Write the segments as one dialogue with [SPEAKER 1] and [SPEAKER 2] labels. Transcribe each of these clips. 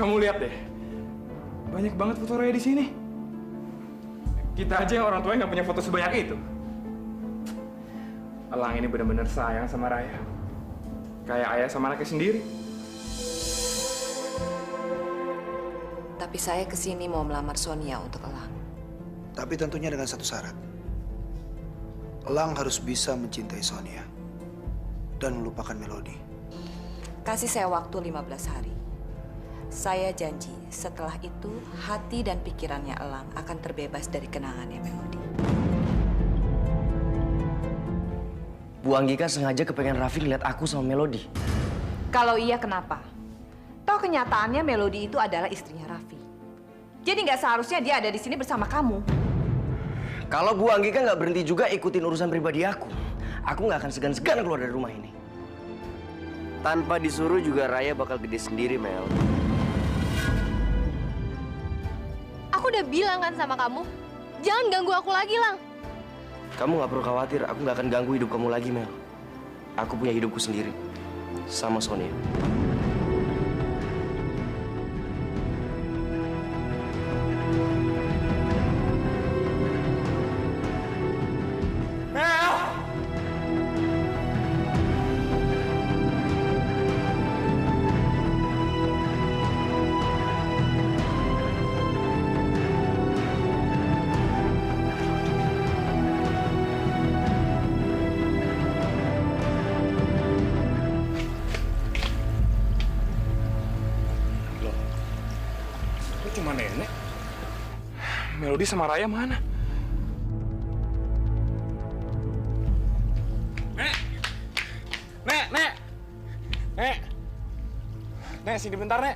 [SPEAKER 1] Kamu lihat deh, banyak banget foto Raya di sini. Kita aja yang orang tuanya nggak punya foto sebanyak itu. Elang ini benar-benar sayang sama Raya, kayak ayah sama anaknya sendiri.
[SPEAKER 2] Tapi saya kesini mau melamar Sonia untuk Elang.
[SPEAKER 3] Tapi tentunya dengan satu syarat. Elang harus bisa mencintai Sonia dan melupakan Melody.
[SPEAKER 2] Kasih saya waktu 15 hari. Saya janji setelah itu hati dan pikirannya Elang akan terbebas dari kenangannya Melody.
[SPEAKER 4] Bu Anggika sengaja kepengen Raffi lihat aku sama Melody.
[SPEAKER 2] Kalau iya kenapa? Toh kenyataannya Melody itu adalah istrinya Raffi. Jadi nggak seharusnya dia ada di sini bersama kamu.
[SPEAKER 4] Kalau Bu Anggika nggak berhenti juga ikutin urusan pribadi aku nggak akan segan-segan keluar dari rumah ini. Tanpa disuruh juga Raya bakal gede sendiri, Mel.
[SPEAKER 5] Aku udah bilang kan sama kamu, jangan ganggu aku lagi, Lang.
[SPEAKER 4] Kamu nggak perlu khawatir, aku nggak akan ganggu hidup kamu lagi, Mel. Aku punya hidupku sendiri, sama Sonia.
[SPEAKER 1] Cuma nenek. Melody sama Raya mana? Nek! Nek! Nek! Nek! Nek, sini bentar, Nek.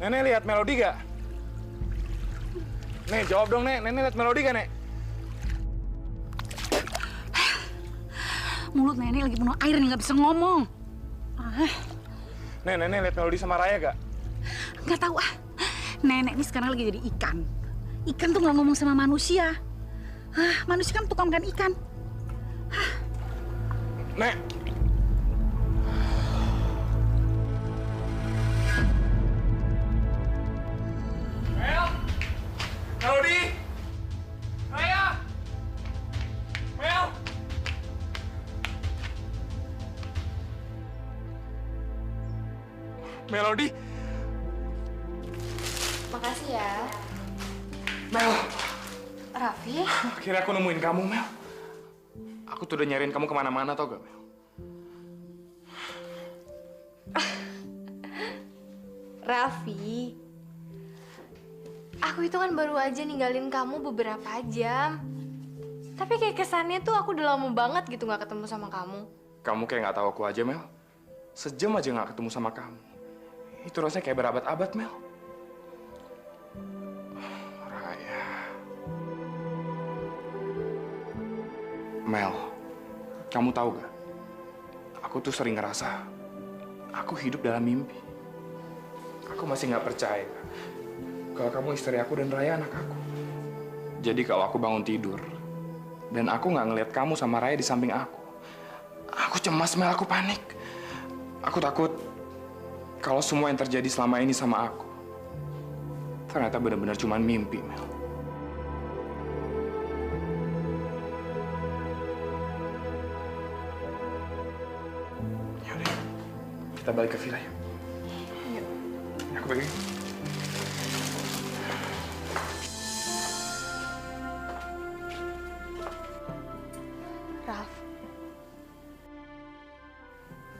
[SPEAKER 1] Nenek lihat Melody gak? Nek, jawab dong, Nek. Nenek lihat Melody gak, Nek?
[SPEAKER 6] Mulut nenek lagi penuh air nih, nggak bisa ngomong.
[SPEAKER 1] Nek, nenek lihat Melody sama Raya gak?
[SPEAKER 6] Nggak tahu ah. Nenek ini sekarang lagi jadi ikan. Ikan tuh nggak ngomong sama manusia. Manusia kan tukang makan ikan.
[SPEAKER 1] Nek! Mel! Melody! Raya! Mel! Melody!
[SPEAKER 5] Makasih ya.
[SPEAKER 1] Mel!
[SPEAKER 5] Raffi?
[SPEAKER 1] Akhirnya aku nemuin kamu, Mel. Aku tuh udah nyariin kamu kemana-mana, tau gak, Mel?
[SPEAKER 5] Raffi, aku itu kan baru aja ninggalin kamu beberapa jam. Tapi kayak kesannya tuh aku udah lama banget gitu nggak ketemu sama kamu.
[SPEAKER 1] Kamu kayak nggak tahu aku aja, Mel. Sejam aja nggak ketemu sama kamu. Itu rasanya kayak berabad-abad, Mel. Raya. Mel, kamu tahu gak? Aku tuh sering ngerasa aku hidup dalam mimpi. Aku masih nggak percaya kalau kamu istri aku dan Raya anak aku. Jadi kalau aku bangun tidur dan aku nggak ngeliat kamu sama Raya di samping aku cemas, Mel. Aku panik. Aku takut kalau semua yang terjadi selama ini sama aku ternyata benar-benar cuma mimpi, Mel. Yaudah, kita balik ke villa yuk.
[SPEAKER 5] Yuk.
[SPEAKER 1] Aku pegang.
[SPEAKER 5] Raf,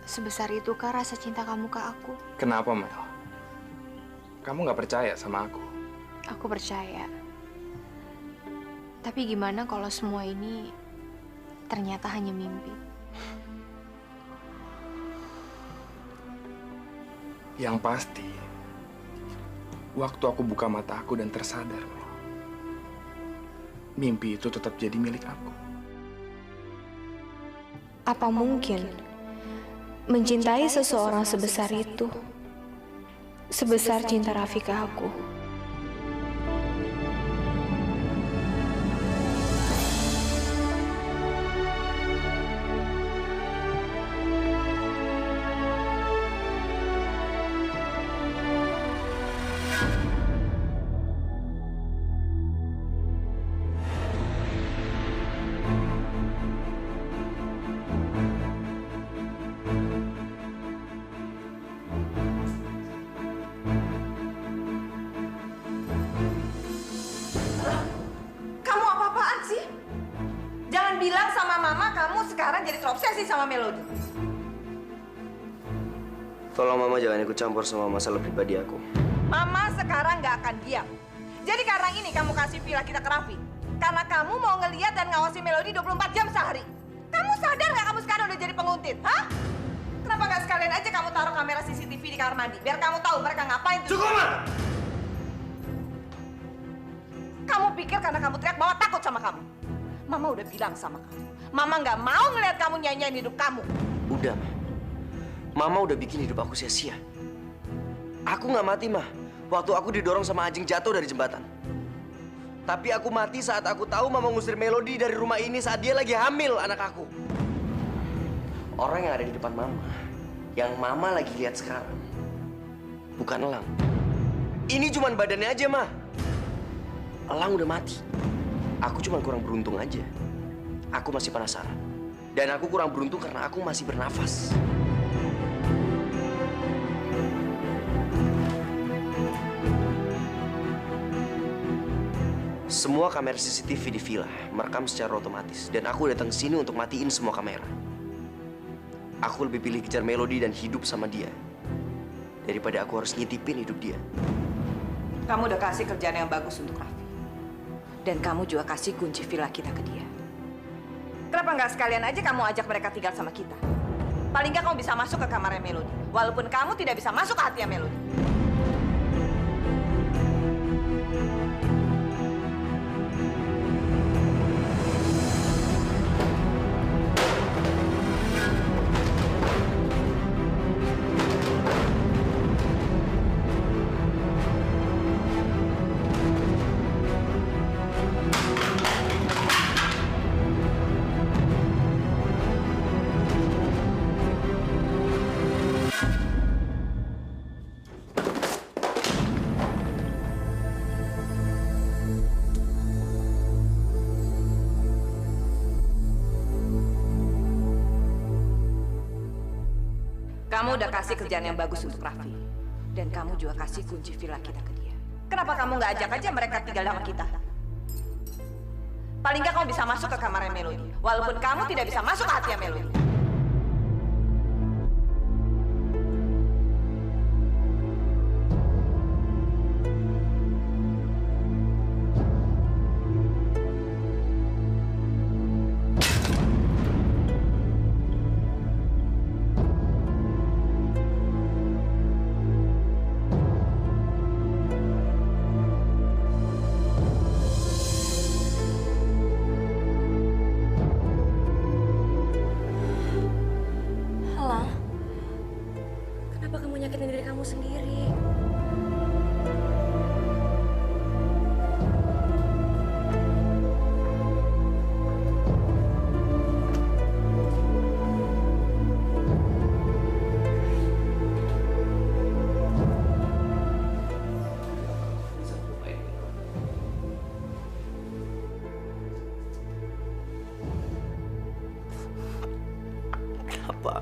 [SPEAKER 5] sebesar itukah rasa cinta kamu ke aku?
[SPEAKER 1] Kenapa, Mel? Kamu nggak percaya sama aku?
[SPEAKER 5] Aku percaya. Tapi gimana kalau semua ini ternyata hanya mimpi?
[SPEAKER 1] Yang pasti, waktu aku buka mata aku dan tersadar, Mel, mimpi itu tetap jadi milik aku.
[SPEAKER 5] Apa mungkin mencintai seseorang sebesar itu, sebesar cinta Raffi ke aku?
[SPEAKER 2] jadi terobsesi sama Melody.
[SPEAKER 4] Tolong Mama jangan ikut campur sama masalah pribadi aku.
[SPEAKER 2] Mama sekarang nggak akan diam. Jadi karena ini kamu kasih villa kita ke Raffi. Karena kamu mau ngeliat dan ngawasi Melody 24 jam sehari. Kamu sadar nggak kamu sekarang udah jadi penguntit? Hah? Kenapa nggak sekalian aja kamu taruh kamera CCTV di kamar mandi? Biar kamu tahu mereka ngapain tuh.
[SPEAKER 4] Cukup, Ma!
[SPEAKER 2] Kamu pikir karena kamu teriak Mama takut sama kamu? Mama udah bilang sama kamu. Mama nggak mau ngeliat kamu nyanyiin hidup kamu.
[SPEAKER 4] Udah, Ma. Mama udah bikin hidup aku sia-sia. Aku nggak mati, Ma. Waktu aku didorong sama anjing jatuh dari jembatan. Tapi aku mati saat aku tahu Mama ngusir Melody dari rumah ini saat dia lagi hamil anak aku. Orang yang ada di depan Mama, yang Mama lagi lihat sekarang, bukan Elang. Ini cuma badannya aja, Ma. Elang udah mati. Aku cuma kurang beruntung aja. Aku masih penasaran. Dan aku kurang beruntung karena aku masih bernafas. Semua kamera CCTV di villa merekam secara otomatis. Dan aku datang ke sini untuk matiin semua kamera. Aku lebih pilih kejar Melody dan hidup sama dia daripada aku harus ngintipin hidup dia.
[SPEAKER 2] Kamu udah kasih kerjaan yang bagus untuk Raffi. Dan kamu juga kasih kunci villa kita ke dia. Kenapa nggak sekalian aja kamu ajak mereka tinggal sama kita? Paling nggak kamu bisa masuk ke kamarnya Melody. Walaupun kamu tidak bisa masuk ke hatinya Melody. Kamu udah kasih kerjaan yang bagus untuk Raffi. Dan kamu juga kasih kunci villa kita ke dia. Kenapa kamu nggak ajak aja mereka tinggal sama kita? Paling nggak kamu bisa masuk ke kamarnya Melody. Walaupun kamu tidak bisa masuk ke hatinya Melody.
[SPEAKER 7] Kenapa kamu nyakitin diri kamu sendiri?
[SPEAKER 4] Kenapa?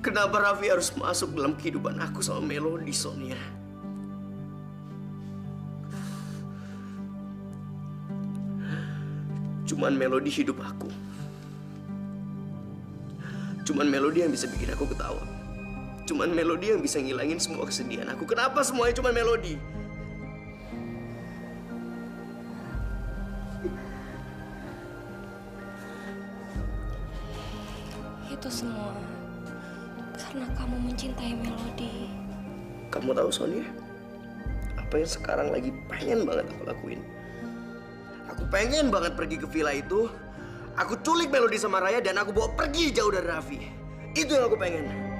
[SPEAKER 4] Kenapa Raffi harus masuk dalam kehidupan aku sama Melody, Sonia? Cuman Melody hidup aku. Cuman Melody yang bisa bikin aku ketawa. Cuman Melody yang bisa ngilangin semua kesedihan aku. Kenapa semuanya cuman Melody?
[SPEAKER 7] Itu semua karena kamu mencintai Melody.
[SPEAKER 4] Kamu tahu, Sonia? Apa yang sekarang lagi pengen banget aku lakuin? Aku pengen banget pergi ke villa itu. Aku culik Melody sama Raya dan aku bawa pergi jauh dari Raffi. Itu yang aku pengen.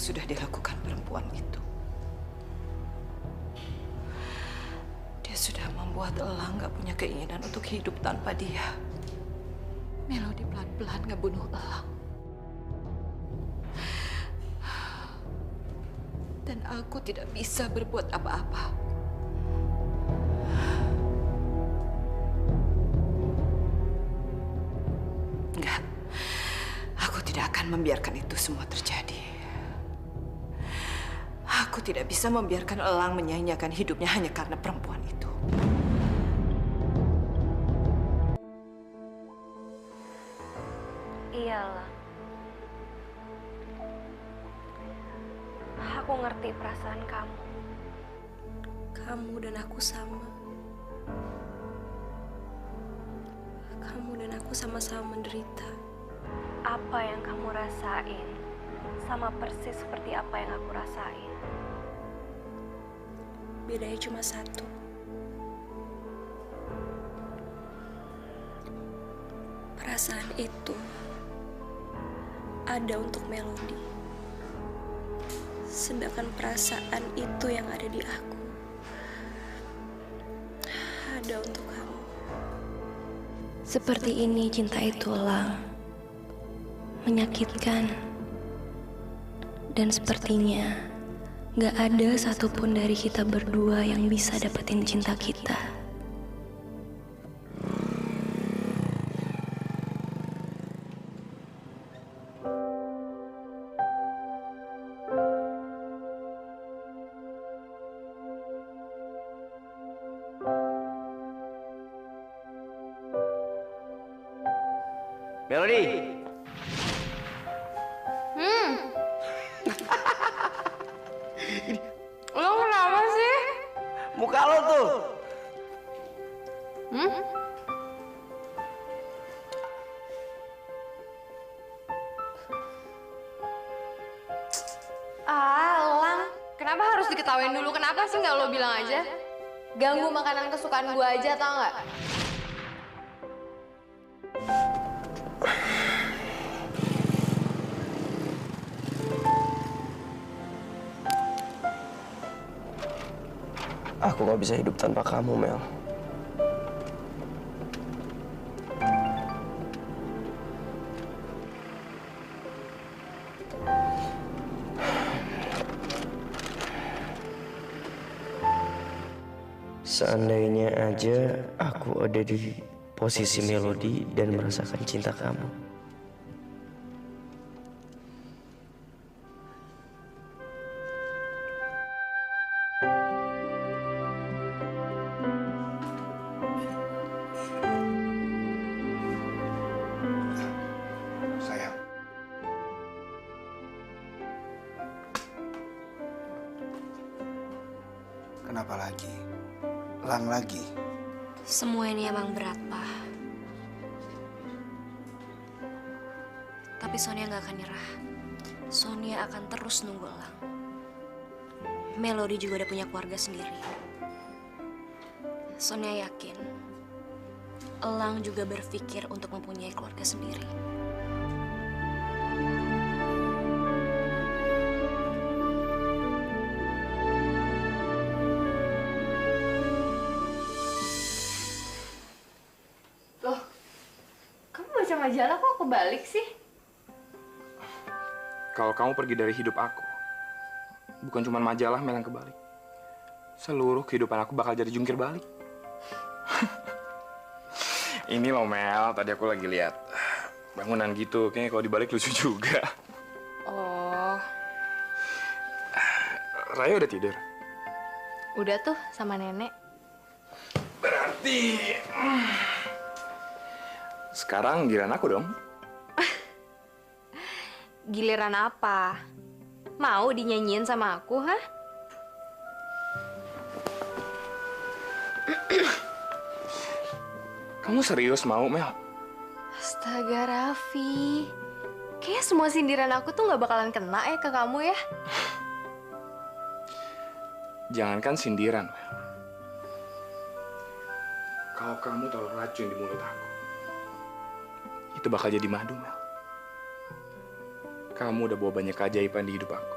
[SPEAKER 2] Sudah dilakukan perempuan itu. Dia sudah membuat Elang gak punya keinginan untuk hidup tanpa dia. Melody pelan-pelan ngebunuh Elang. Dan aku tidak bisa berbuat apa-apa. Enggak, aku tidak akan membiarkan itu semua terjadi. Aku tidak bisa membiarkan Elang menyanyiakan hidupnya hanya karena perempuan itu.
[SPEAKER 7] Iyalah. Aku ngerti perasaan kamu. Kamu dan aku sama. Kamu dan aku sama-sama menderita. Apa yang kamu rasain sama persis seperti apa yang aku rasain. Bedanya cuma satu. Perasaan itu ada untuk Melody. Sedangkan perasaan itu yang ada di aku ada untuk kamu. Seperti ini cinta itu, Elang. Menyakitkan. Dan sepertinya gak ada satupun dari kita berdua yang bisa dapetin cinta kita.
[SPEAKER 4] Melody.
[SPEAKER 5] Lo kenapa sih?
[SPEAKER 4] Muka lo tuh.
[SPEAKER 5] Elang, kenapa harus diketawain dulu? Kenapa sih nggak lo bilang aja? Ganggu makanan kesukaan gue aja, tau nggak?
[SPEAKER 4] Aku gak bisa hidup tanpa kamu, Mel. Seandainya aja aku ada di posisi Melody dan merasakan cinta kamu.
[SPEAKER 3] Sayang. Kenapa lagi? Lang lagi?
[SPEAKER 7] Semua ini emang berat, Pak. Tapi Sonia gak akan nyerah. Sonia akan terus nunggu Elang. Melody juga udah punya keluarga sendiri. Sonia yakin Elang juga berpikir untuk mempunyai keluarga sendiri.
[SPEAKER 5] Loh, kamu baca majalah kok kebalik sih?
[SPEAKER 1] Kalau kamu pergi dari hidup aku, bukan cuma majalah Mel yang kebalik. Seluruh kehidupan aku bakal jadi jungkir balik. Ini loh Mel, tadi aku lagi lihat bangunan gitu, kayaknya kalau dibalik lucu juga.
[SPEAKER 5] Oh,
[SPEAKER 1] Raya udah tidur?
[SPEAKER 5] udah tuh sama nenek.
[SPEAKER 1] Berarti sekarang giliran aku dong.
[SPEAKER 5] Giliran apa? Mau dinyanyiin sama aku, hah?
[SPEAKER 1] Kamu serius mau, Mel?
[SPEAKER 5] Astaga, Raffi. Kayaknya semua sindiran aku tuh nggak bakalan kena ya ke kamu ya.
[SPEAKER 1] Jangankan sindiran, Mel. Kalau kamu taruh racun di mulut aku, itu bakal jadi madu, Mel. Kamu udah bawa banyak keajaiban di hidup aku.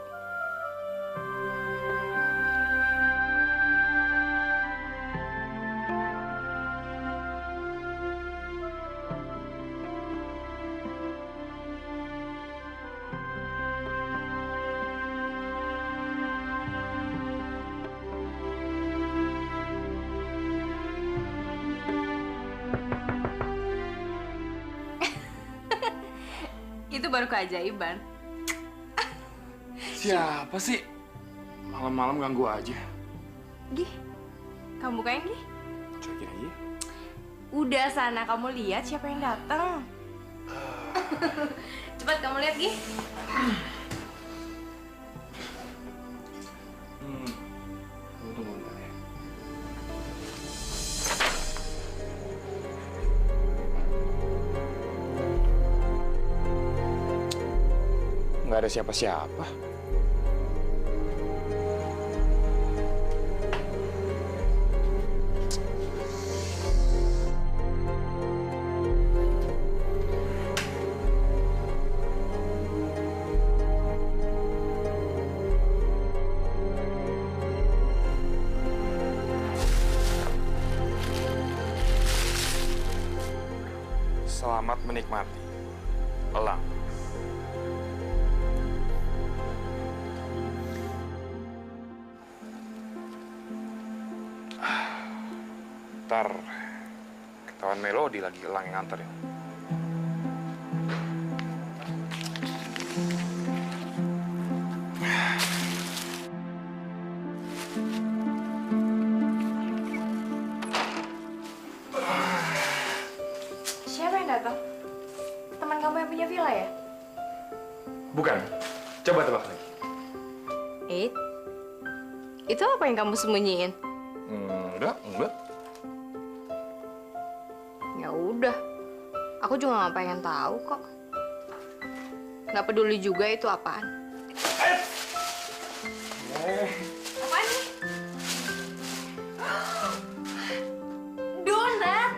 [SPEAKER 5] Itu baru keajaiban.
[SPEAKER 1] Siapa sih? Malam-malam ganggu aja.
[SPEAKER 5] Gih, kamu bukain Gih.
[SPEAKER 1] Cuekin aja.
[SPEAKER 5] Udah sana kamu lihat siapa yang datang. Cepat kamu lihat Gih.
[SPEAKER 1] Tunggu bentar ya. Nggak ada siapa-siapa. Selamat menikmati. Elang. Ntar ketahuan Melody lagi Elang yang nganter ya.
[SPEAKER 5] Siapa yang datang? Teman kamu yang punya villa ya?
[SPEAKER 1] Bukan. Coba tebak lagi.
[SPEAKER 5] Itu apa yang kamu sembunyiin?
[SPEAKER 1] Enggak.
[SPEAKER 5] Ya udah, aku juga nggak pengen tahu kok. Nggak peduli juga itu apaan. Apaan nih? Donat.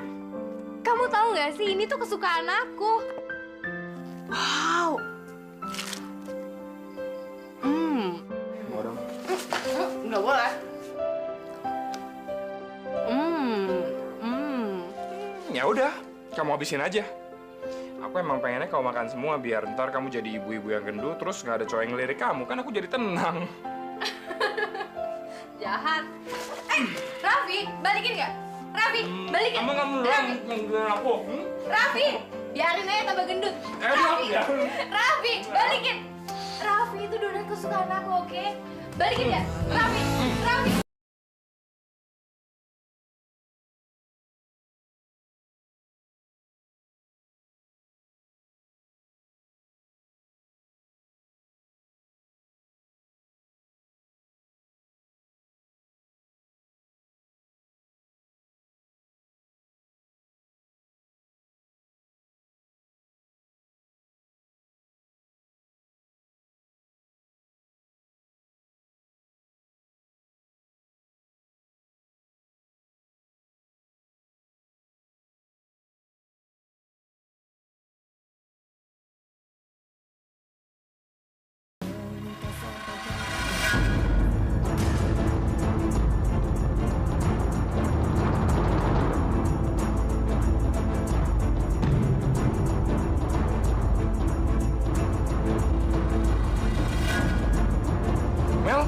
[SPEAKER 5] Kamu tahu nggak sih ini tuh kesukaan aku. Wow.
[SPEAKER 1] Mau dong.
[SPEAKER 5] Nggak boleh.
[SPEAKER 1] Ya udah, kamu habisin aja. Aku emang pengennya kau makan semua biar ntar kamu jadi ibu-ibu yang gendut terus nggak ada cowok yang ngelirik kamu, kan aku jadi tenang.
[SPEAKER 5] Jahat. Raffi, balikin nggak? Raffi, balikin.
[SPEAKER 1] Emang kamu
[SPEAKER 5] Raffi,
[SPEAKER 1] aku?
[SPEAKER 5] Raffi, biarin aja tambah gendut.
[SPEAKER 1] Raffi,
[SPEAKER 5] Raffi, balikin. Raffi itu donat kesukaan aku, oke? Balikin ya, Raffi, Raffi.
[SPEAKER 1] Mel?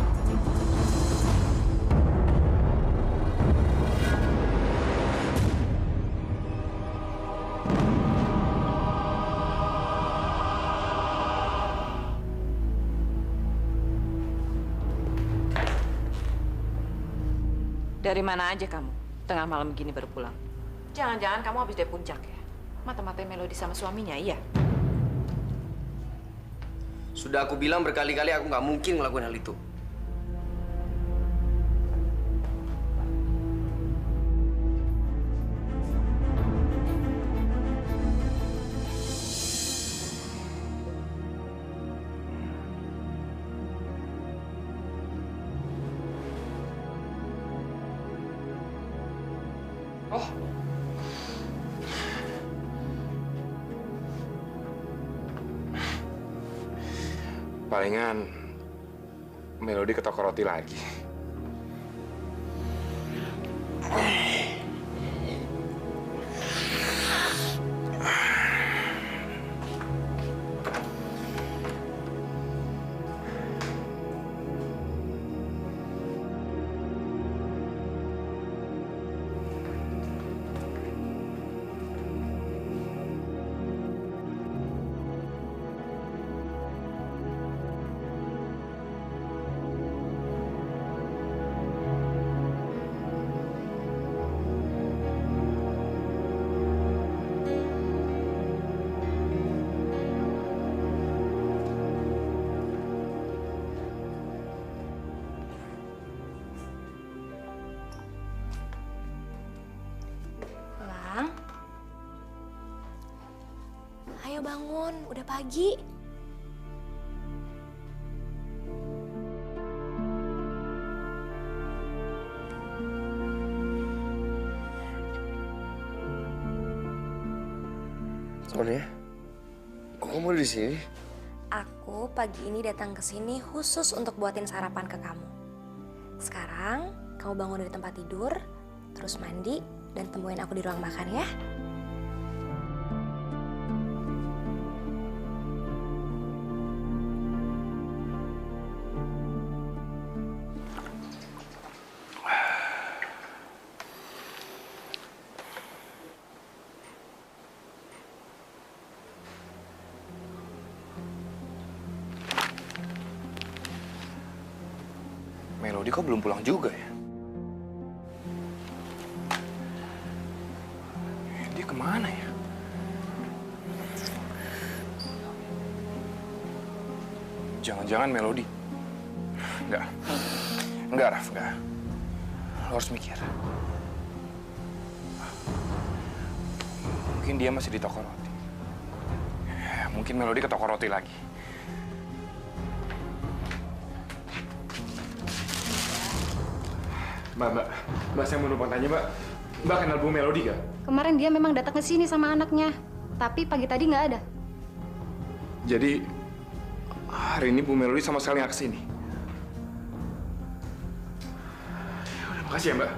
[SPEAKER 8] Dari mana aja kamu? Tengah malam begini baru pulang. Jangan-jangan kamu habis dari puncak ya? Mata-mata Melody sama suaminya, iya?
[SPEAKER 4] Sudah aku bilang berkali-kali aku nggak mungkin ngelakuin hal itu.
[SPEAKER 1] Oh. Palingan Melody ke toko roti lagi.
[SPEAKER 7] bangun, udah pagi.
[SPEAKER 4] Sonia, kok kamu di sini?
[SPEAKER 7] Aku pagi ini datang ke sini khusus untuk buatin sarapan ke kamu. Sekarang, kamu bangun dari tempat tidur, terus mandi, dan temuin aku di ruang makan ya.
[SPEAKER 1] Melody kok belum pulang juga ya? Dia kemana ya? Jangan-jangan Melody. Enggak, Raf, enggak. Lo harus mikir. Mungkin dia masih di toko roti. Mungkin Melody ke toko roti lagi. Mbak, saya mau numpang tanya, Mbak. Mbak kenal Bu Melody gak?
[SPEAKER 9] Kemarin dia memang datang ke sini sama anaknya, tapi pagi tadi nggak ada.
[SPEAKER 1] Jadi, hari ini Bu Melody sama sekali nggak kesini. Udah, makasih ya, Mbak.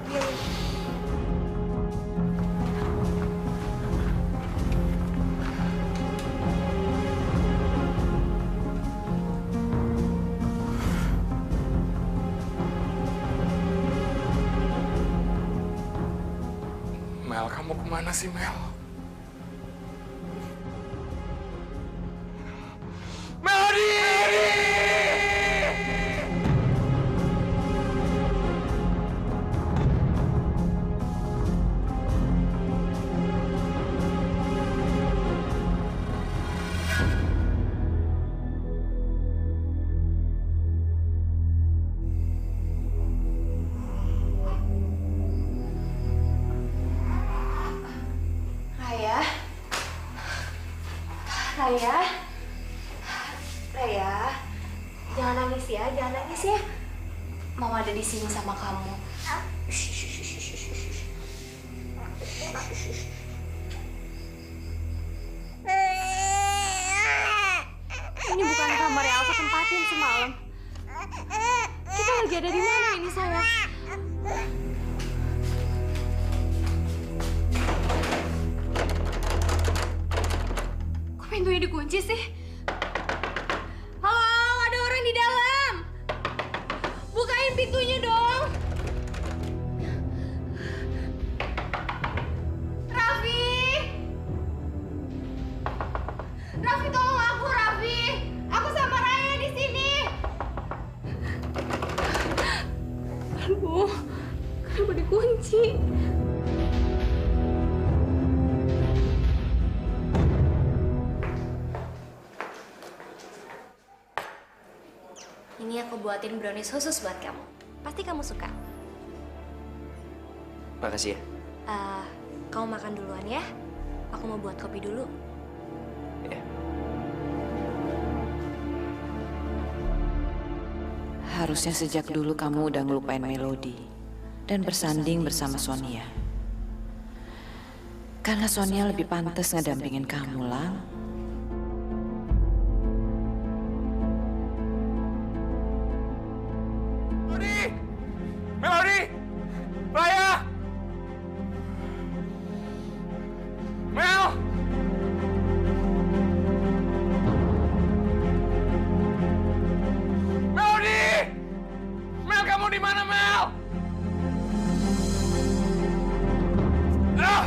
[SPEAKER 1] Mel, kamu kemana sih, Mel? Melody!
[SPEAKER 5] Raya, jangan nangis ya, jangan nangis ya. Mama ada di sini sama kamu. Ini bukan kamar yang aku tempatin semalam. Kita lagi ada di mana ini, sayang? Kok pintunya dikunci sih? Halo, ada orang di dalam. Bukain pintunya dong. Raffi! Raffi, tolong aku, Raffi. Aku sama Raya di sini. Aduh, kenapa dikunci?
[SPEAKER 7] Ini aku buatin brownies khusus buat kamu. Pasti kamu suka.
[SPEAKER 4] Makasih ya.
[SPEAKER 7] Kamu makan duluan ya. Aku mau buat kopi dulu.
[SPEAKER 4] Ya.
[SPEAKER 8] Harusnya sejak dulu kamu udah ngelupain Melody dan bersanding bersama Sonia. Karena Sonia lebih pantas ngedampingin kamu, Lang.
[SPEAKER 1] Melody! Raya! Mel! Melody! Mel, kamu di mana, Mel? Ah!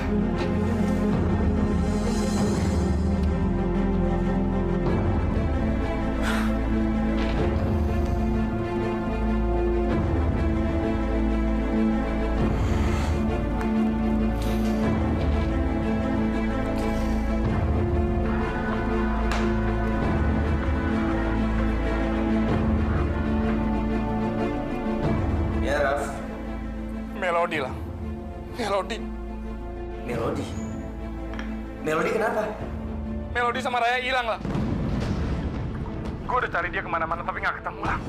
[SPEAKER 4] Ya, Raf.
[SPEAKER 1] Melody lah. Melody.
[SPEAKER 4] Melody? Melody kenapa?
[SPEAKER 1] Melody sama Raya hilang lah. Gue udah cari dia kemana-mana tapi nggak ketemu lah.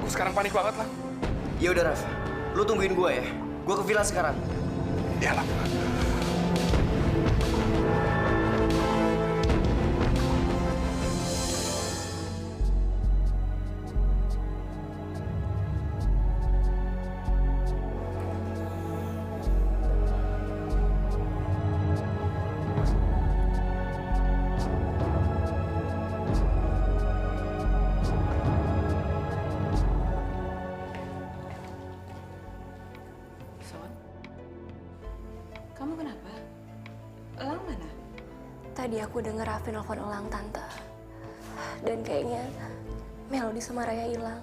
[SPEAKER 1] Gue sekarang panik banget lah.
[SPEAKER 4] Ya udah Raf, lu tungguin gue ya. Gue ke villa sekarang.
[SPEAKER 1] Iyalah.
[SPEAKER 8] Kamu kenapa? Elang mana?
[SPEAKER 7] Tadi aku denger Raffi nelfon Elang, Tante. Dan kayaknya Melody sama Raya hilang.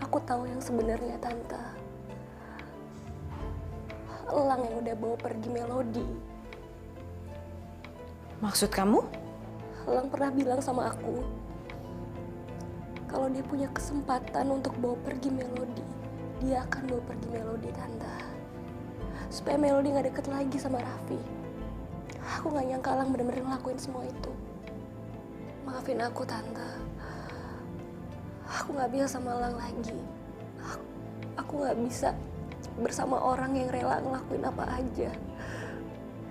[SPEAKER 7] Aku tahu yang sebenarnya, Tante. Elang yang udah bawa pergi Melody.
[SPEAKER 8] Maksud kamu?
[SPEAKER 7] Elang pernah bilang sama aku kalau dia punya kesempatan untuk bawa pergi Melody, dia akan bawa pergi Melody, Tante. Supaya Melody gak deket lagi sama Raffi. Aku gak nyangka Elang bener-bener ngelakuin semua itu. Maafin aku, Tante. Aku gak bisa sama Elang lagi. Aku gak bisa bersama orang yang rela ngelakuin apa aja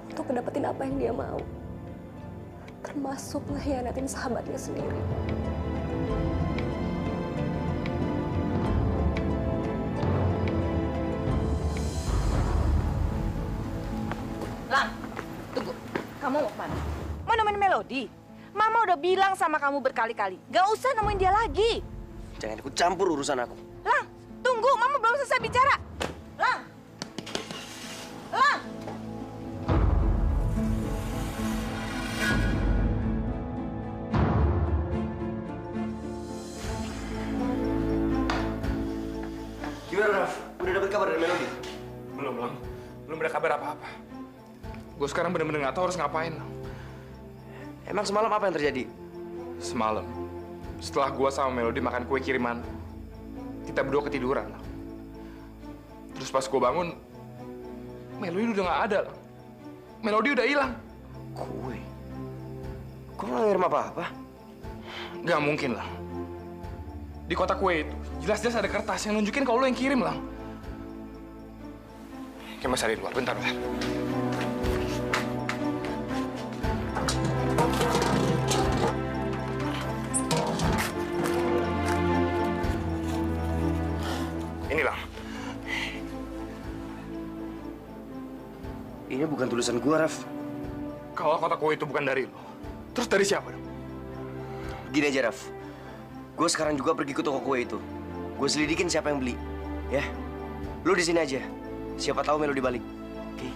[SPEAKER 7] untuk dapetin apa yang dia mau. Termasuk ngehianatin sahabatnya sendiri.
[SPEAKER 2] Lang, tunggu. Kamu mau kemana? Mau nemenin Melody? Mama udah bilang sama kamu berkali-kali, gak usah nemuin dia lagi.
[SPEAKER 4] Jangan ikut campur urusan aku.
[SPEAKER 2] Lang, tunggu. Mama belum selesai bicara. Lang! Lang!
[SPEAKER 4] Gimana Raf? Udah dapet kabar dari Melody?
[SPEAKER 1] Belum, Lang. Belum ada kabar apa-apa. Gue sekarang bener-bener nggak tahu harus ngapain, Lang.
[SPEAKER 4] Emang semalam apa yang terjadi?
[SPEAKER 1] Semalam, setelah gue sama Melody makan kue kiriman, kita berdua ketiduran, Lang. Terus pas gue bangun, Melody udah nggak ada, Lang. Melody udah hilang.
[SPEAKER 4] Kue? Kok nggak ngirim apa-apa?
[SPEAKER 1] Nggak mungkin, Lang. Di kotak kue itu, jelas-jelas ada kertas yang nunjukin kalau lo yang kirim, Lang. Oke, Mas ada di luar. Bentar. Ini, Lang.
[SPEAKER 4] Ini bukan tulisan gua, Raf.
[SPEAKER 1] Kalau kotak kue itu bukan dari lo, terus dari siapa dong?
[SPEAKER 4] Gini aja, Raf. Gue sekarang juga pergi ke toko kue itu. Gue selidikin siapa yang beli. Ya, lu di sini aja. Siapa tahu Melody balik. Oke?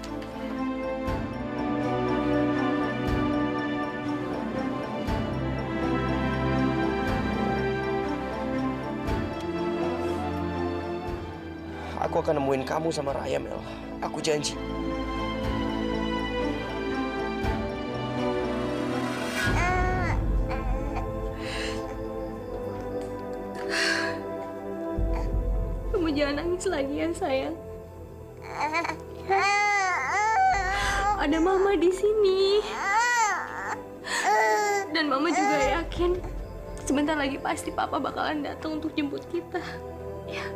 [SPEAKER 4] Aku akan nemuin kamu sama Raya, Mel. Aku janji.
[SPEAKER 5] Kamu jangan nangis lagi ya, sayang. Ada Mama di sini. Dan Mama juga yakin sebentar lagi pasti Papa bakalan datang untuk jemput kita. Ya.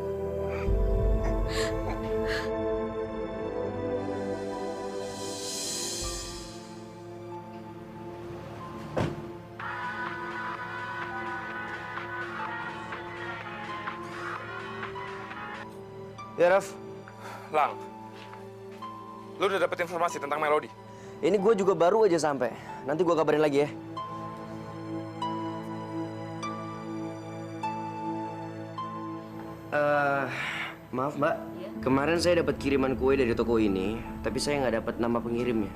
[SPEAKER 4] Ya, Raf.
[SPEAKER 1] Lang, lu udah dapet informasi tentang Melody?
[SPEAKER 4] Ini gue juga baru aja sampai. Nanti gue kabarin lagi ya. Maaf Mbak, kemarin saya dapat kiriman kue dari toko ini, tapi saya nggak dapat nama pengirimnya.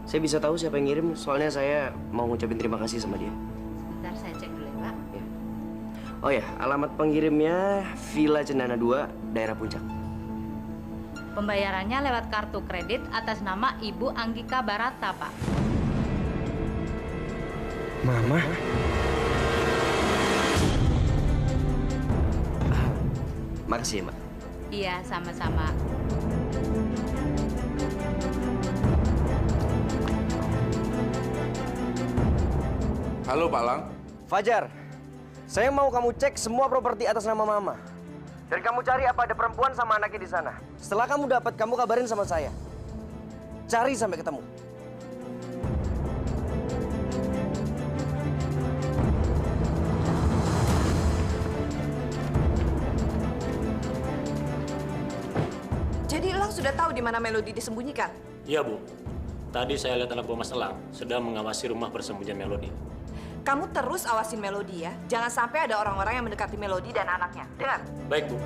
[SPEAKER 4] Saya bisa tahu siapa yang ngirim, soalnya saya mau ngucapin terima kasih sama dia.
[SPEAKER 8] Sebentar saya cek dulu ya, Pak.
[SPEAKER 4] Ya. Oh ya, alamat pengirimnya Villa Cendana 2, daerah Puncak.
[SPEAKER 10] Pembayarannya lewat kartu kredit atas nama Ibu Anggika Barata, Pak.
[SPEAKER 4] Mama? Makasih ya, Mbak.
[SPEAKER 10] Iya, sama-sama.
[SPEAKER 11] Halo, Pak Lang.
[SPEAKER 4] Fajar, saya mau kamu cek semua properti atas nama Mama. Dan kamu cari apa ada perempuan sama anaknya di sana. Setelah kamu dapat, kamu kabarin sama saya. Cari sampai ketemu.
[SPEAKER 2] Jadi Elang sudah tahu di mana Melody disembunyikan?
[SPEAKER 12] Iya, Bu. Tadi saya lihat anak buah Mas Elang sedang mengawasi rumah persembunyian Melody.
[SPEAKER 2] Kamu terus awasin Melody ya. Jangan sampai ada orang-orang yang mendekati Melody dan anaknya. Dengar?
[SPEAKER 12] Baik, Bu.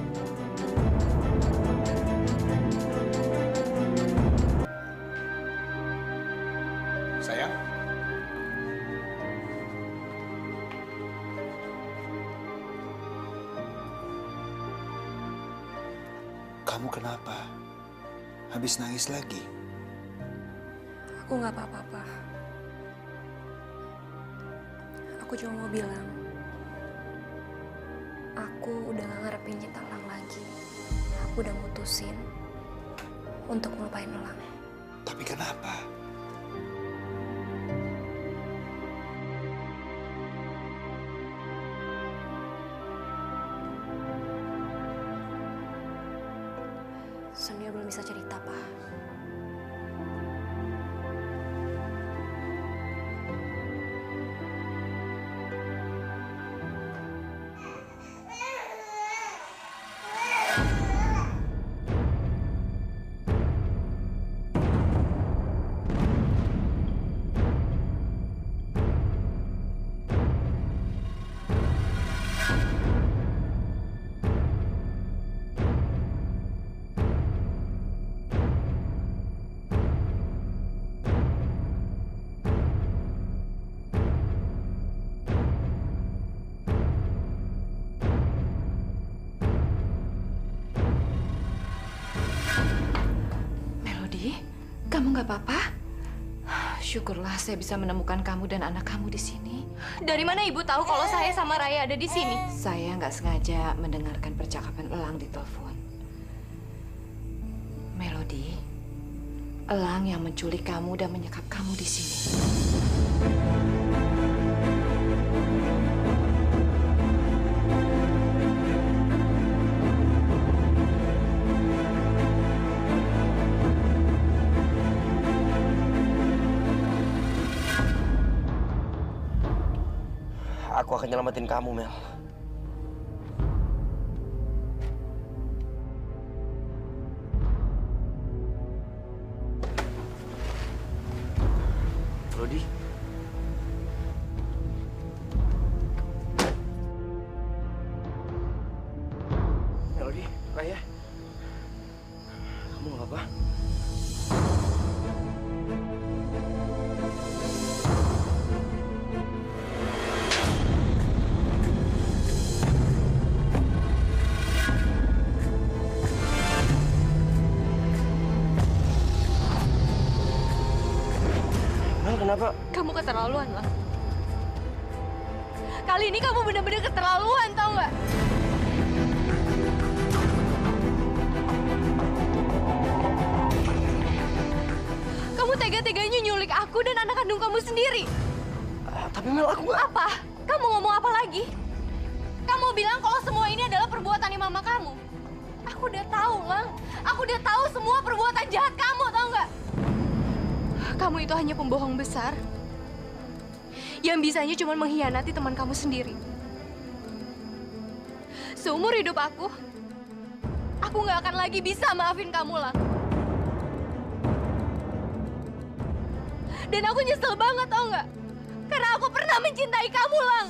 [SPEAKER 1] Sayang.
[SPEAKER 3] Kamu kenapa? Habis nangis lagi?
[SPEAKER 7] Aku nggak apa-apa. Aku cuma mau bilang, aku udah gak ngarepin cinta Elang lagi. Aku udah mutusin untuk ngelupain Elang.
[SPEAKER 3] Tapi kenapa?
[SPEAKER 7] Sonia belum bisa cerita, Pak.
[SPEAKER 8] Kamu nggak apa-apa? Syukurlah saya bisa menemukan kamu dan anak kamu di sini.
[SPEAKER 5] Dari mana Ibu tahu kalau saya sama Raya ada di sini?
[SPEAKER 8] Saya nggak sengaja mendengarkan percakapan Elang di telepon. Melody, Elang yang menculik kamu dan menyekap kamu di sini.
[SPEAKER 4] Aku akan nyelamatin kamu, Mel. Melody. Melody, Raya. Kamu nggak apa-apa? Kenapa?
[SPEAKER 5] Kamu keterlaluan, Lang. Kali ini kamu benar-benar keterlaluan, tau nggak? Kamu tega-teganya nyulik aku dan anak kandung kamu sendiri.
[SPEAKER 4] Tapi Mel, aku nggak...
[SPEAKER 5] Apa? Kamu ngomong apa lagi? Kamu bilang kalau semua ini adalah perbuatan mama kamu. Aku udah tahu, Lang. Aku udah tahu semua perbuatan jahat kamu, tau nggak? Kamu itu hanya pembohong besar yang bisanya cuma mengkhianati teman kamu sendiri. Seumur hidup aku nggak akan lagi bisa maafin kamu, Lang. Dan aku nyesel banget, tau nggak? Karena aku pernah mencintai kamu, Lang.